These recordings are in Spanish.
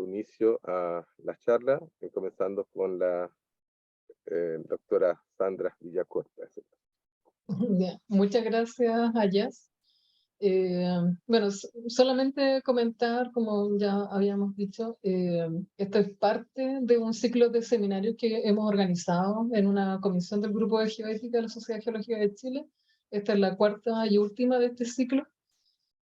inicio a la charla, comenzando con la doctora Sandra Villacorta. Ya, muchas gracias, Ayaz. Bueno, solamente comentar, como ya habíamos dicho, esto es parte de un ciclo de seminarios que hemos organizado en una comisión del Grupo de Geoética de la Sociedad Geológica de Chile. Esta es la cuarta y última de este ciclo.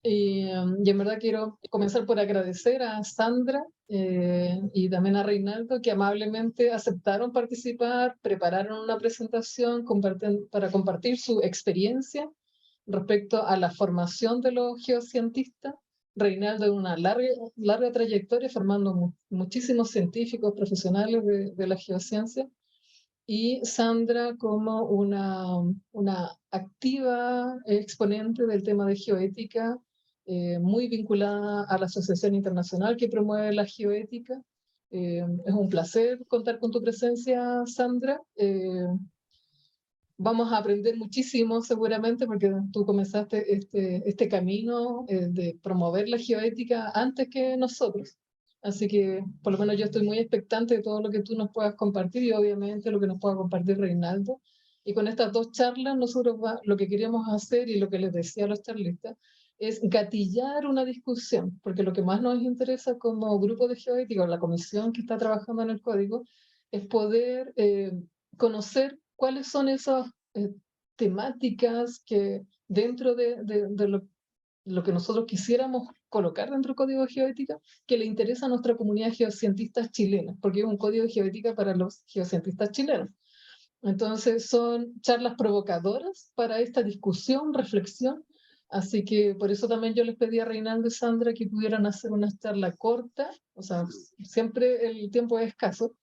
Y en verdad quiero comenzar por agradecer a Sandra y también a Reinaldo, que amablemente aceptaron participar, prepararon una presentación para compartir su experiencia respecto a la formación de los geocientistas. Reinaldo, en una larga trayectoria formando muchísimos científicos profesionales de la geociencia, y Sandra como una activa exponente del tema de geoética, muy vinculada a la Asociación Internacional que promueve la geoética. Es un placer contar con tu presencia, Sandra. Vamos a aprender muchísimo seguramente porque tú comenzaste este camino de promover la geoética antes que nosotros. Así que por lo menos yo estoy muy expectante de todo lo que tú nos puedas compartir y obviamente lo que nos pueda compartir Reinaldo. Y con estas dos charlas nosotros lo que queríamos hacer y lo que les decía a los charlistas es gatillar una discusión, porque lo que más nos interesa como grupo de geoética o la comisión que está trabajando en el código es poder conocer cuáles son esas temáticas que dentro de lo que nosotros quisiéramos colocar dentro del código de geoética, que le interesa a nuestra comunidad de geocientistas chilenos, porque es un código de geoética para los geocientistas chilenos. Entonces son charlas provocadoras para esta discusión, reflexión, así que por eso también yo les pedí a Reinaldo y Sandra que pudieran hacer una charla corta, o sea, siempre el tiempo es escaso,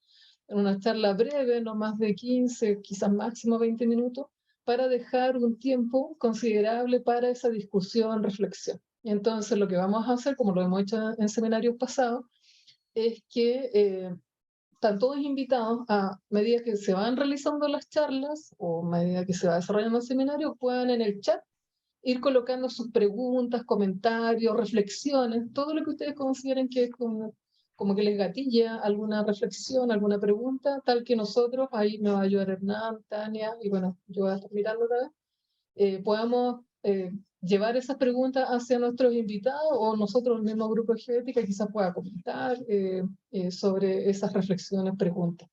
una charla breve, no más de 15, quizás máximo 20 minutos, para dejar un tiempo considerable para esa discusión, reflexión. Y entonces lo que vamos a hacer, como lo hemos hecho en seminarios pasados, es que están todos invitados a medida que se van realizando las charlas o a medida que se va desarrollando el seminario, puedan en el chat ir colocando sus preguntas, comentarios, reflexiones, todo lo que ustedes consideren que es como que les gatilla alguna reflexión, alguna pregunta, tal que nosotros, ahí me va a ayudar Hernán, Tania, y bueno, yo voy a estar mirando otra vez, podamos llevar esas preguntas hacia nuestros invitados o nosotros, el mismo grupo de geoética, quizás pueda comentar sobre esas reflexiones, preguntas.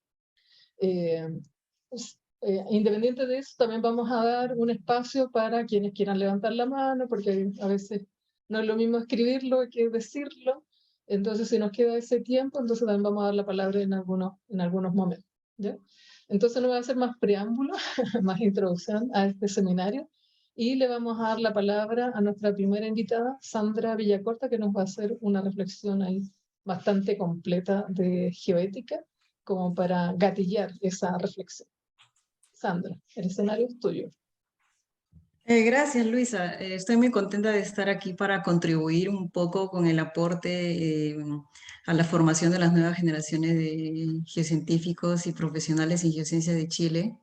Independiente de eso, también vamos a dar un espacio para quienes quieran levantar la mano, porque a veces no es lo mismo escribirlo que decirlo. Entonces, si nos queda ese tiempo, entonces también vamos a dar la palabra en algunos momentos. ¿Ya? Entonces, no voy a hacer más preámbulo, más introducción a este seminario, y le vamos a dar la palabra a nuestra primera invitada, Sandra Villacorta, que nos va a hacer una reflexión ahí bastante completa de geoética, como para gatillar esa reflexión. Sandra, el escenario es tuyo. Gracias, Luisa. Estoy muy contenta de estar aquí para contribuir un poco con el aporte a la formación de las nuevas generaciones de geocientíficos y profesionales en geociencia de Chile.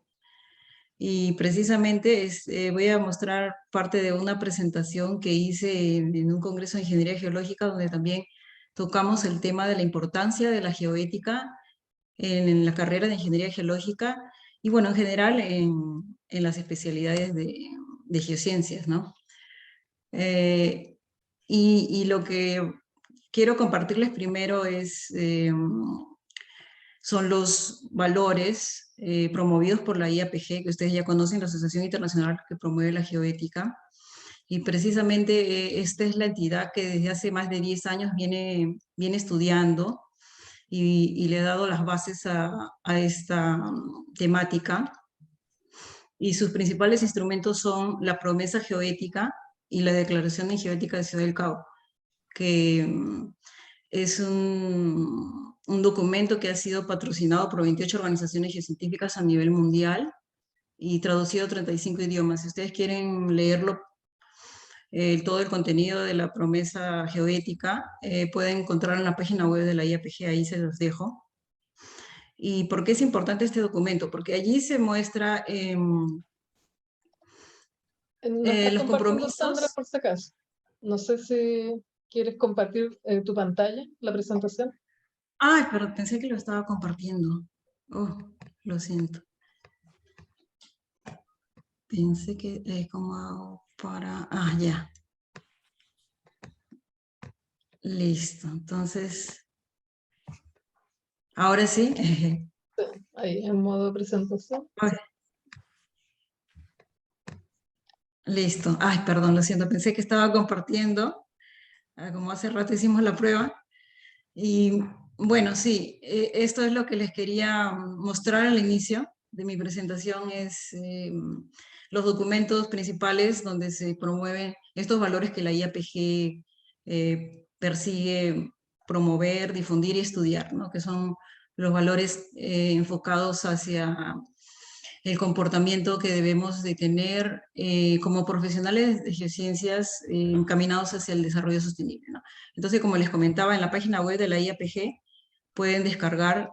Y precisamente voy a mostrar parte de una presentación que hice en un congreso de ingeniería geológica, donde también tocamos el tema de la importancia de la geoética en la carrera de ingeniería geológica y, bueno, en general en las especialidades de geociencias, ¿no? Y lo que quiero compartirles primero son los valores promovidos por la IAPG, que ustedes ya conocen, la Asociación Internacional que promueve la geoética. Y precisamente esta es la entidad que desde hace más de 10 años viene estudiando y le ha dado las bases a esta temática. Y sus principales instrumentos son la promesa geoética y la Declaración de Geoética de Ciudad del Cabo, que es un documento que ha sido patrocinado por 28 organizaciones geocientíficas a nivel mundial y traducido a 35 idiomas. Si ustedes quieren leerlo, todo el contenido de la promesa geoética, pueden encontrarlo en la página web de la IAPG, ahí se los dejo. ¿Y por qué es importante este documento? Porque allí se muestra los compromisos. Sandra, por si acaso. No sé si quieres compartir tu pantalla, la presentación. Ay, pero pensé que lo estaba compartiendo. Oh, lo siento. Pensé que, ¿cómo hago para...? Ah, ya. Listo. Entonces, ahora sí. Ahí, en modo presentación. Ay, listo. Ay, perdón, lo siento. Pensé que estaba compartiendo. Como hace rato hicimos la prueba. Y bueno, sí, esto es lo que les quería mostrar al inicio de mi presentación, es los documentos principales donde se promueven estos valores que la IAPG persigue promover, difundir y estudiar, ¿no? Que son los valores enfocados hacia el comportamiento que debemos de tener como profesionales de geociencias encaminados hacia el desarrollo sostenible, ¿no? Entonces, como les comentaba, en la página web de la IAPG pueden descargar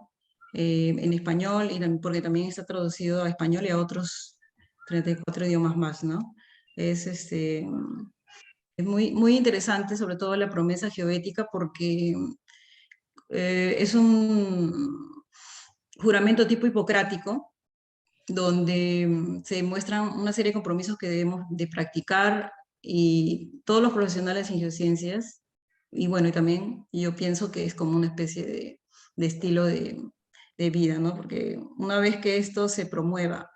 en español, porque también está traducido a español y a otros 34 idiomas más, ¿no? Es, es muy, muy interesante, sobre todo la promesa geoética, porque es un juramento tipo hipocrático, donde se muestran una serie de compromisos que debemos de practicar y todos los profesionales en geociencias, y bueno, y también yo pienso que es como una especie de estilo de vida, ¿no? Porque una vez que esto se promueva,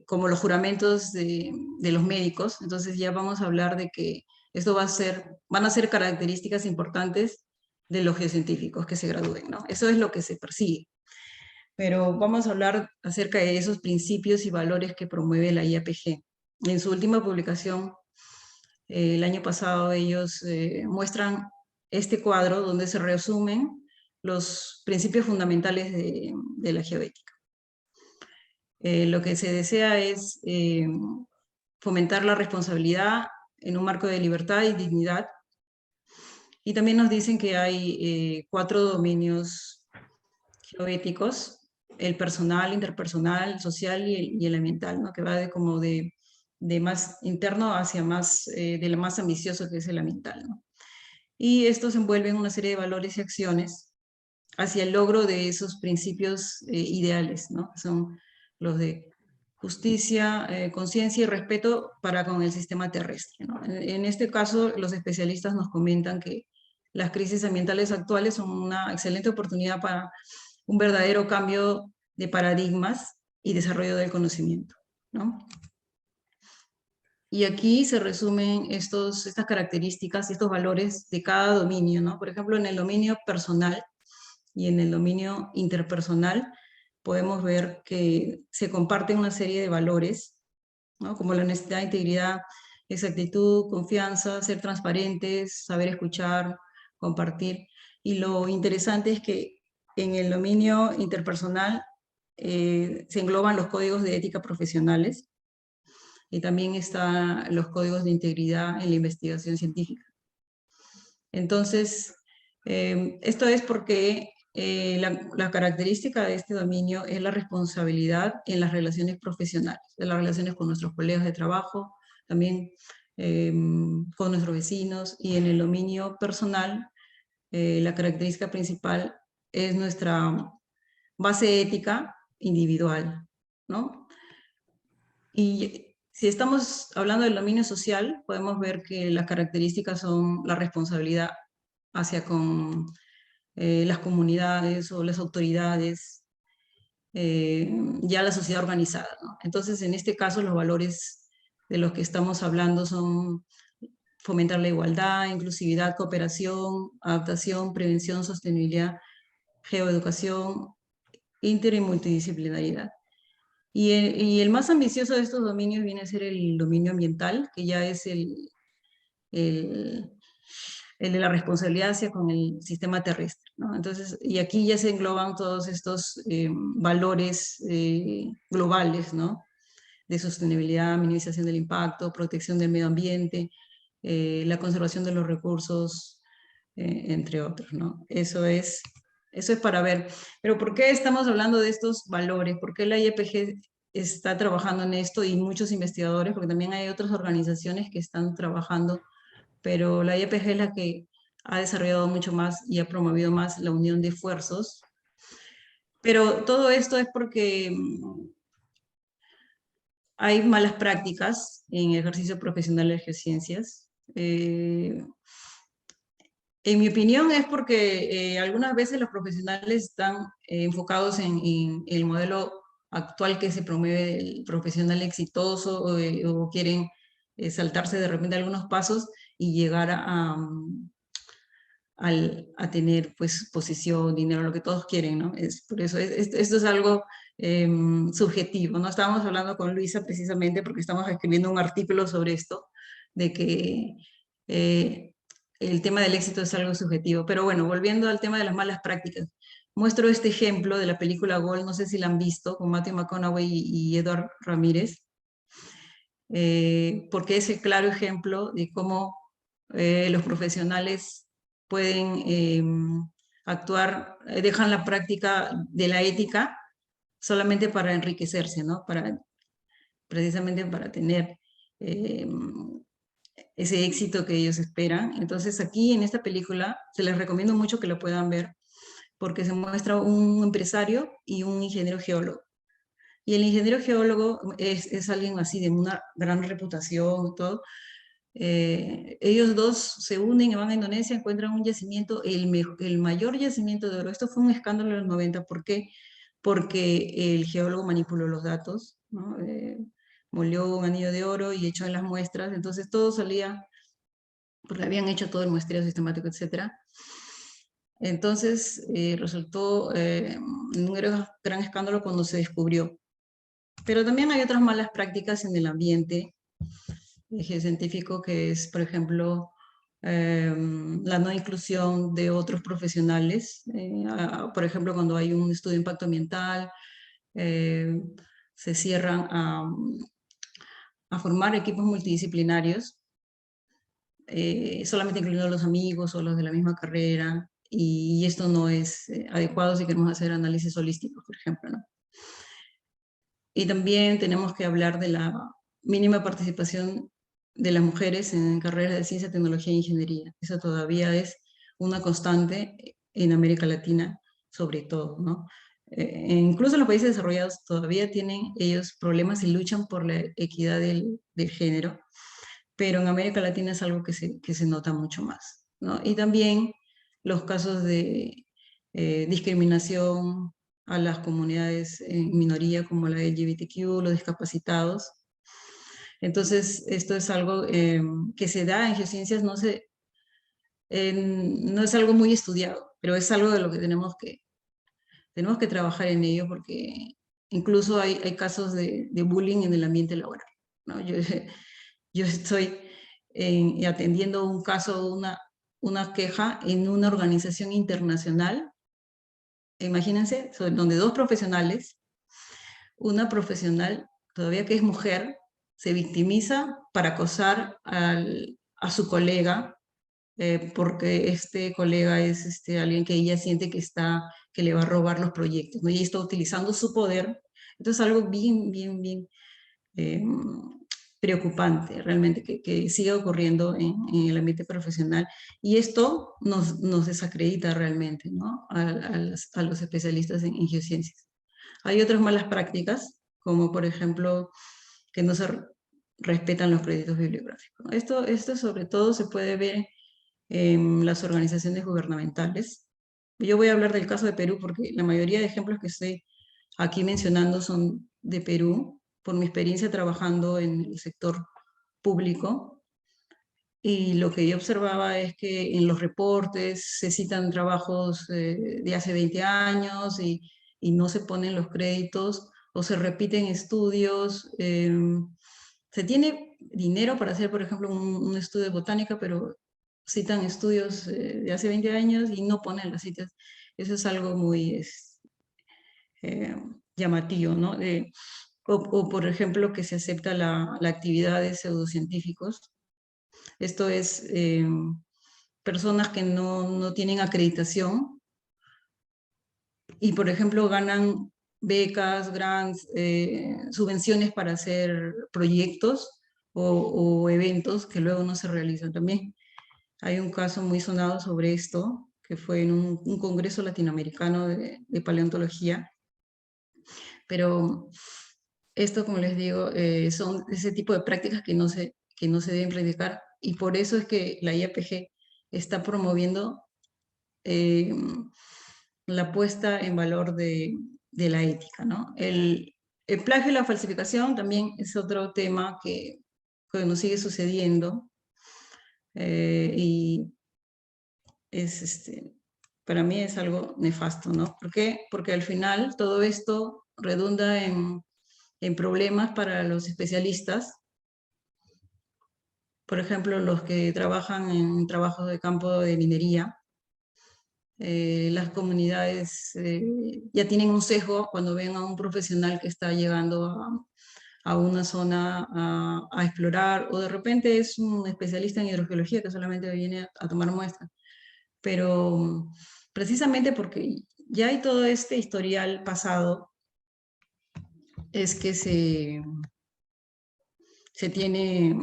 como los juramentos de los médicos, entonces ya vamos a hablar de que esto van a ser características importantes de los geocientíficos que se gradúen, ¿no? Eso es lo que se persigue. Pero vamos a hablar acerca de esos principios y valores que promueve la IAPG. En su última publicación, el año pasado, ellos muestran este cuadro donde se resumen los principios fundamentales de la geoética. Lo que se desea es fomentar la responsabilidad en un marco de libertad y dignidad. Y también nos dicen que hay 4 dominios geoéticos: el personal, interpersonal, el social y el ambiental, ¿no? Que va de más interno hacia más, de lo más ambicioso que es el ambiental, ¿no? Y estos envuelven una serie de valores y acciones hacia el logro de esos principios ideales, ¿no? Son los de justicia, conciencia y respeto para con el sistema terrestre, ¿no? En este caso, los especialistas nos comentan que las crisis ambientales actuales son una excelente oportunidad para un verdadero cambio de paradigmas y desarrollo del conocimiento, ¿no? Y aquí se resumen estas características y estos valores de cada dominio, ¿no? Por ejemplo, en el dominio personal y en el dominio interpersonal podemos ver que se comparten una serie de valores, ¿no? Como la honestidad, integridad, exactitud, confianza, ser transparentes, saber escuchar, compartir. Y lo interesante es que en el dominio interpersonal se engloban los códigos de ética profesionales y también están los códigos de integridad en la investigación científica. Entonces, esto es porque la característica de este dominio es la responsabilidad en las relaciones profesionales, en las relaciones con nuestros colegas de trabajo, también con nuestros vecinos, y en el dominio personal, la característica principal es nuestra base ética individual, ¿no? Y si estamos hablando del dominio social, podemos ver que las características son la responsabilidad hacia con las comunidades o las autoridades, ya la sociedad organizada, ¿no? Entonces, en este caso, los valores de los que estamos hablando son fomentar la igualdad, inclusividad, cooperación, adaptación, prevención, sostenibilidad, geoeducación, inter y multidisciplinaridad. Y el más ambicioso de estos dominios viene a ser el dominio ambiental, que ya es el de la responsabilidad hacia con el sistema terrestre, ¿no? Entonces, y aquí ya se engloban todos estos valores globales, ¿no? De sostenibilidad, minimización del impacto, protección del medio ambiente, la conservación de los recursos, entre otros, ¿no? Eso es para ver. Pero ¿por qué estamos hablando de estos valores? ¿Por qué la IEPG está trabajando en esto y muchos investigadores? Porque también hay otras organizaciones que están trabajando, pero la IEPG es la que ha desarrollado mucho más y ha promovido más la unión de esfuerzos. Pero todo esto es porque hay malas prácticas en el ejercicio profesional de geociencias. En mi opinión es porque algunas veces los profesionales están enfocados en el modelo actual que se promueve el profesional exitoso o quieren saltarse de repente algunos pasos y llegar a tener pues posición, dinero, lo que todos quieren, ¿no? Por eso esto es algo subjetivo, ¿no? Estábamos hablando con Luisa precisamente porque estamos escribiendo un artículo sobre esto, de que el tema del éxito es algo subjetivo. Pero bueno, volviendo al tema de las malas prácticas, muestro este ejemplo de la película Gol, no sé si la han visto, con Matthew McConaughey y Edward Ramírez, porque es el claro ejemplo de cómo los profesionales pueden actuar, dejan la práctica de la ética solamente para enriquecerse, ¿no? Precisamente para tener ese éxito que ellos esperan. Entonces aquí en esta película se les recomiendo mucho que lo puedan ver porque se muestra un empresario y un ingeniero geólogo. Y el ingeniero geólogo es alguien así de una gran reputación y todo. Ellos dos se unen y van a Indonesia, encuentran un yacimiento, el mayor yacimiento de oro. Esto fue un escándalo en los 90. ¿Por qué? Porque el geólogo manipuló los datos, ¿no? Molió un anillo de oro y echó en las muestras. Entonces todo salía, porque habían hecho todo el muestreo sistemático, etc. Entonces resultó un gran escándalo cuando se descubrió. Pero también hay otras malas prácticas en el ambiente geocientífico, que es, por ejemplo, la no inclusión de otros profesionales. Por ejemplo, cuando hay un estudio de impacto ambiental, se cierran a formar equipos multidisciplinarios, solamente incluyendo a los amigos o los de la misma carrera, y esto no es adecuado si queremos hacer análisis holísticos, por ejemplo, ¿no? Y también tenemos que hablar de la mínima participación de las mujeres en carreras de ciencia, tecnología e ingeniería. Eso todavía es una constante en América Latina, sobre todo, ¿no? Incluso los países desarrollados todavía tienen ellos problemas y luchan por la equidad del género, pero en América Latina es algo que se nota mucho más, ¿no? Y también los casos de discriminación a las comunidades en minoría como la LGBTQ, los discapacitados. Entonces, esto es algo que se da en geociencias, no es algo muy estudiado, pero es algo de lo que tenemos que trabajar en ello, porque incluso hay casos de bullying en el ambiente laboral, ¿no? Yo estoy atendiendo un caso, una queja en una organización internacional, imagínense, donde dos profesionales, una profesional, todavía que es mujer, se victimiza para acosar a su colega, porque este colega es alguien que ella siente que le va a robar los proyectos, ¿no? Y está utilizando su poder. Entonces, algo bien, bien, bien preocupante realmente que siga ocurriendo en el ambiente profesional. Y esto nos desacredita realmente, ¿no? a los especialistas en geociencias. Hay otras malas prácticas, como por ejemplo que no se respetan los créditos bibliográficos. Esto sobre todo se puede ver en las organizaciones gubernamentales. Yo voy a hablar del caso de Perú porque la mayoría de ejemplos que estoy aquí mencionando son de Perú, por mi experiencia trabajando en el sector público. Y lo que yo observaba es que en los reportes se citan trabajos de hace 20 años y no se ponen los créditos o se repiten estudios. Se tiene dinero para hacer, por ejemplo, un estudio de botánica, pero citan estudios de hace 20 años y no ponen las citas. Eso es algo muy llamativo, ¿no? O, por ejemplo, que se acepta la actividad de pseudocientíficos. Esto es personas que no tienen acreditación y, por ejemplo, ganan becas, grants, subvenciones para hacer proyectos o eventos que luego no se realizan también. Hay un caso muy sonado sobre esto, que fue en un congreso latinoamericano de paleontología, pero esto, como les digo, son ese tipo de prácticas que no se deben practicar, y por eso es que la IAPG está promoviendo la puesta en valor de la ética, ¿no? El plagio y la falsificación también es otro tema que nos sigue sucediendo, y para mí es algo nefasto, ¿no? ¿Por qué? Porque al final todo esto redunda en problemas para los especialistas. Por ejemplo, los que trabajan en trabajos de campo de minería. Las comunidades ya tienen un sesgo cuando ven a un profesional que está llegando a una zona a explorar, o de repente es un especialista en hidrogeología que solamente viene a tomar muestras. Pero precisamente porque ya hay todo este historial pasado, es que se tiene,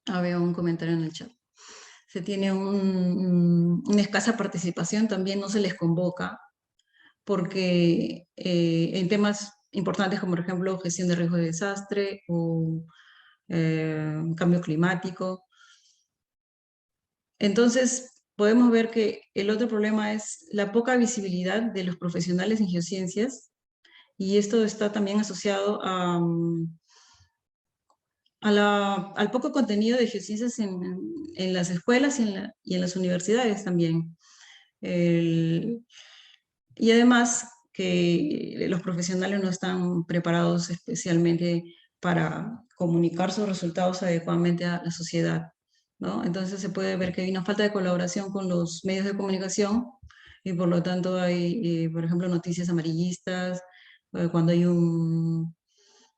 veo un comentario en el chat, se tiene una escasa participación, también no se les convoca, porque en temas importantes como por ejemplo gestión de riesgo de desastre o cambio climático. Entonces podemos ver que el otro problema es la poca visibilidad de los profesionales en geociencias, y esto está también asociado al poco contenido de geociencias en las escuelas y en las universidades también. Y además que los profesionales no están preparados especialmente para comunicar sus resultados adecuadamente a la sociedad, ¿no? Entonces se puede ver que hay una falta de colaboración con los medios de comunicación, y por lo tanto hay, por ejemplo, noticias amarillistas, cuando hay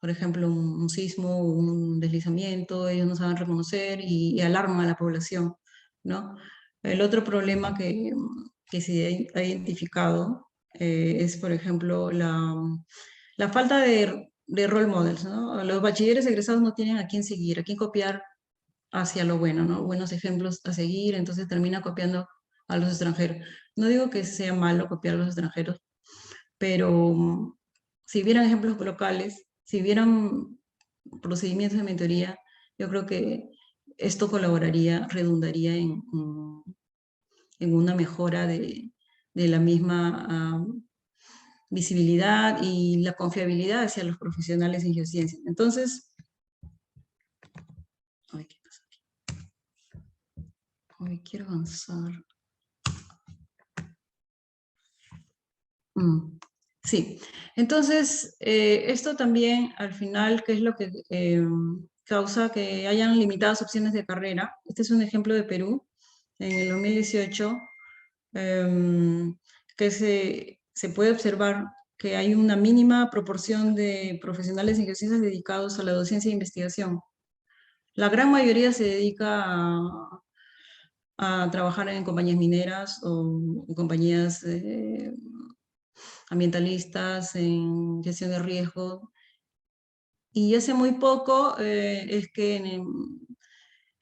por ejemplo, un sismo, un deslizamiento, ellos no saben reconocer y alarman a la población, ¿no? El otro problema que se ha identificado es, por ejemplo, la falta de role models, ¿no? Los bachilleres egresados no tienen a quién seguir, a quién copiar hacia lo bueno, ¿no? Buenos ejemplos a seguir, entonces termina copiando a los extranjeros. No digo que sea malo copiar a los extranjeros, pero si vieran ejemplos locales, si vieran procedimientos de mentoría, yo creo que esto colaboraría, redundaría en una mejora de la misma visibilidad y la confiabilidad hacia los profesionales en geociencia. Entonces, ay, ¿qué pasa aquí? Ay, quiero avanzar. Sí, entonces esto también al final, ¿qué es lo que causa que hayan limitadas opciones de carrera? Este es un ejemplo de Perú en el 2018, que se puede observar que hay una mínima proporción de profesionales en geociencias dedicados a la docencia e investigación. La gran mayoría se dedica a trabajar en compañías mineras o compañías ambientalistas, en gestión de riesgo. Y hace muy poco es que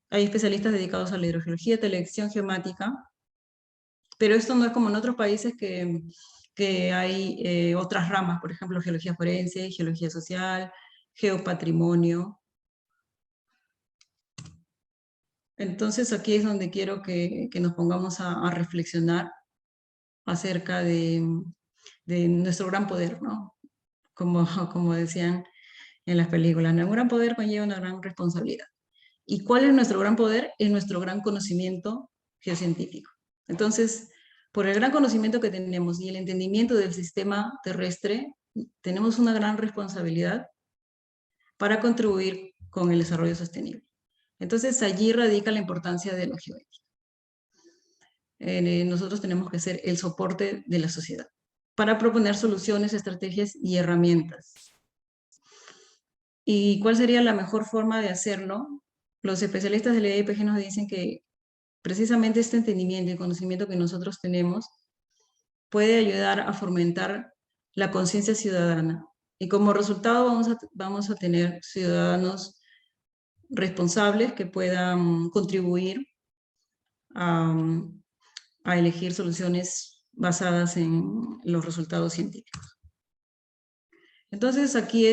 hay especialistas dedicados a la hidrogeología, teledetección geomática, pero esto no es como en otros países que hay otras ramas, por ejemplo, geología forense, geología social, geopatrimonio. Entonces aquí es donde quiero que nos pongamos a reflexionar acerca de nuestro gran poder, ¿no? Como decían en las películas, ¿no? Un gran poder conlleva una gran responsabilidad. ¿Y cuál es nuestro gran poder? Es nuestro gran conocimiento geocientífico. Entonces, por el gran conocimiento que tenemos y el entendimiento del sistema terrestre, tenemos una gran responsabilidad para contribuir con el desarrollo sostenible. Entonces, allí radica la importancia de la geoética. Nosotros tenemos que ser el soporte de la sociedad para proponer soluciones, estrategias y herramientas. ¿Y cuál sería la mejor forma de hacerlo? Los especialistas de la IAPG nos dicen que precisamente este entendimiento y conocimiento que nosotros tenemos puede ayudar a fomentar la conciencia ciudadana. Y como resultado vamos a tener ciudadanos responsables que puedan contribuir a elegir soluciones basadas en los resultados científicos. Entonces aquí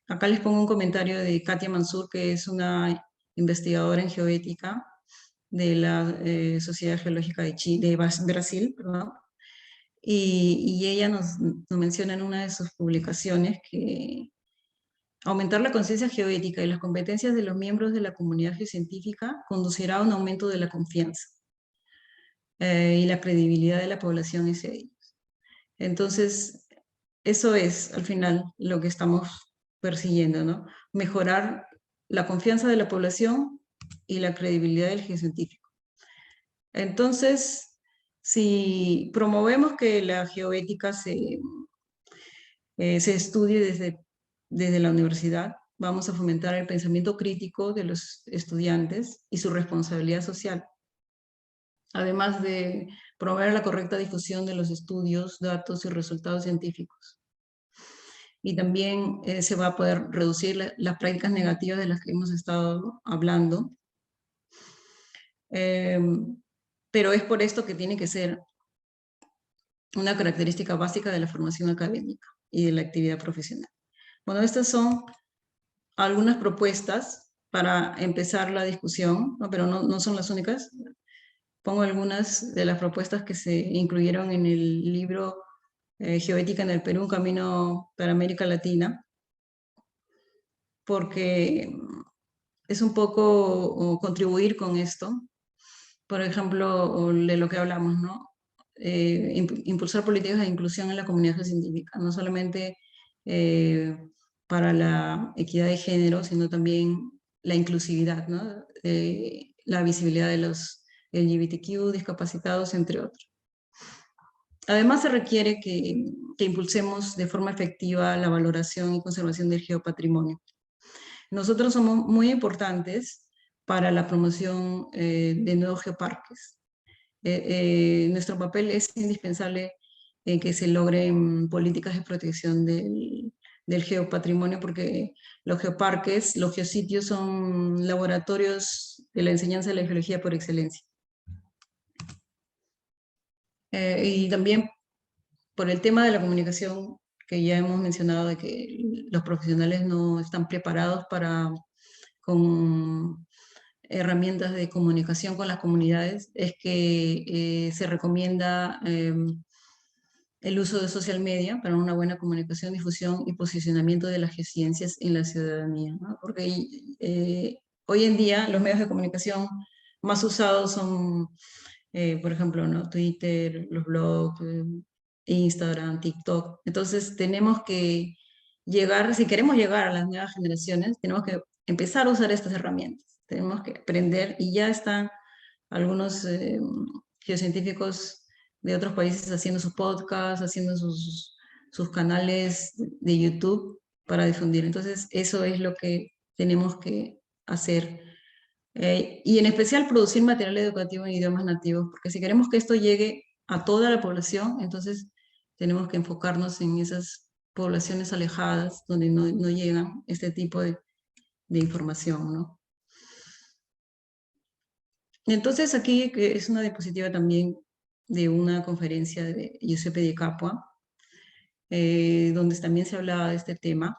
acá les pongo un comentario de Katia Mansur, que es una investigadora en geoética de la Sociedad Geológica de Brasil, perdón. Y ella nos menciona en una de sus publicaciones que aumentar la conciencia geoética y las competencias de los miembros de la comunidad geocientífica conducirá a un aumento de la confianza y la credibilidad de la población hacia ellos. Entonces, eso es al final lo que estamos persiguiendo, ¿no? Mejorar la confianza de la población y la credibilidad del geocientífico. Entonces, si promovemos que la geoética se estudie desde la universidad, vamos a fomentar el pensamiento crítico de los estudiantes y su responsabilidad social, además de promover la correcta difusión de los estudios, datos y resultados científicos. Y también se va a poder reducir las prácticas negativas de las que hemos estado hablando. Pero es por esto que tiene que ser una característica básica de la formación académica y de la actividad profesional. Bueno, estas son algunas propuestas para empezar la discusión, ¿no? Pero no son las únicas. Pongo algunas de las propuestas que se incluyeron en el libro Geoética en el Perú, un camino para América Latina, porque es un poco contribuir con esto. Por ejemplo, de lo que hablamos, ¿no? Impulsar políticas de inclusión en la comunidad científica, no solamente para la equidad de género, sino también la inclusividad, ¿no? La visibilidad de los LGBTQ, discapacitados, entre otros. Además, se requiere que impulsemos de forma efectiva la valoración y conservación del geopatrimonio. Nosotros somos muy importantes para la promoción de nuevos geoparques. Nuestro papel es indispensable en que se logren políticas de protección del geopatrimonio, porque los geoparques, los geositios son laboratorios de la enseñanza de la geología por excelencia. Y también por el tema de la comunicación, que ya hemos mencionado, de que los profesionales no están preparados con herramientas de comunicación con las comunidades, es que se recomienda el uso de social media para una buena comunicación, difusión y posicionamiento de las geociencias en la ciudadanía, ¿no? Porque hoy en día los medios de comunicación más usados son, por ejemplo, ¿no? Twitter, los blogs, Instagram, TikTok. Entonces tenemos que llegar, si queremos llegar a las nuevas generaciones, tenemos que empezar a usar estas herramientas. Tenemos que aprender, y ya están algunos geocientíficos de otros países haciendo sus podcasts, haciendo sus canales de YouTube para difundir. Entonces, eso es lo que tenemos que hacer. Y en especial producir material educativo en idiomas nativos, porque si queremos que esto llegue a toda la población, entonces tenemos que enfocarnos en esas poblaciones alejadas donde no llegan este tipo de información, ¿no? Entonces aquí que es una diapositiva también de una conferencia de Giuseppe Di Capua, donde también se hablaba de este tema,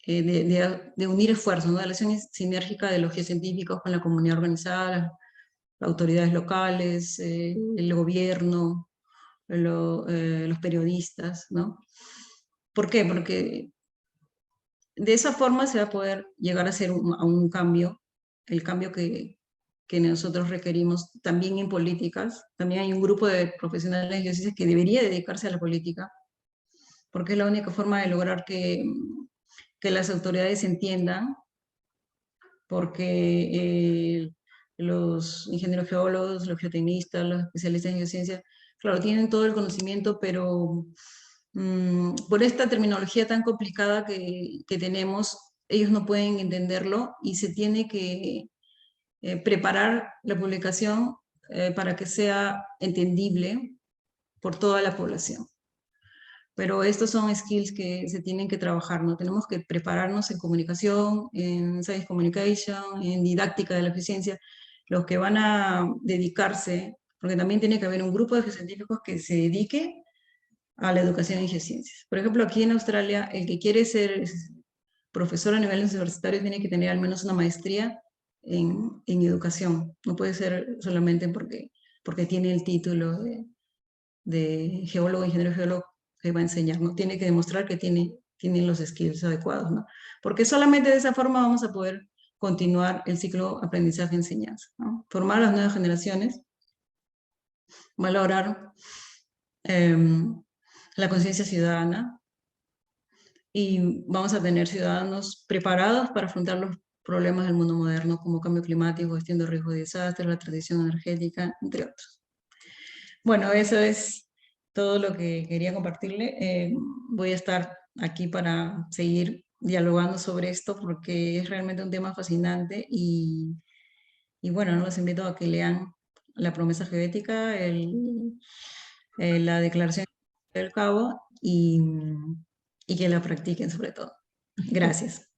de unir esfuerzos, ¿no? De la acción sinérgica de los geocientíficos con la comunidad organizada, las autoridades locales, el gobierno, los periodistas, ¿no? ¿Por qué? Porque de esa forma se va a poder llegar a hacer a un cambio, el cambio que nosotros requerimos también en políticas. También hay un grupo de profesionales de geociencias que debería dedicarse a la política, porque es la única forma de lograr que las autoridades entiendan, porque los ingenieros geólogos, los geotecnistas, los especialistas en geociencia, claro, tienen todo el conocimiento, pero por esta terminología tan complicada que tenemos, ellos no pueden entenderlo, y se tiene que preparar la publicación para que sea entendible por toda la población. pero estos son skills que se tienen que trabajar, ¿no? Tenemos que prepararnos en comunicación, en science communication, en didáctica de la eficiencia, los que van a dedicarse, porque también tiene que haber un grupo de científicos que se dedique a la educación en geociencias. Por ejemplo, aquí en Australia, el que quiere ser profesor a nivel universitario tiene que tener al menos una maestría en educación. No puede ser solamente porque tiene el título de geólogo, ingeniero geólogo que va a enseñar, ¿no? Tiene que demostrar que tiene los skills adecuados, ¿no? Porque solamente de esa forma vamos a poder continuar el ciclo aprendizaje-enseñanza, ¿no? Formar a las nuevas generaciones, valorar la conciencia ciudadana, y vamos a tener ciudadanos preparados para afrontar los problemas del mundo moderno, como cambio climático, gestión de riesgo de desastres, la transición energética, entre otros. Bueno, eso es todo lo que quería compartirle. Voy a estar aquí para seguir dialogando sobre esto porque es realmente un tema fascinante y bueno, los invito a que lean La promesa geoética, la declaración del Cabo y que la practiquen sobre todo. Gracias.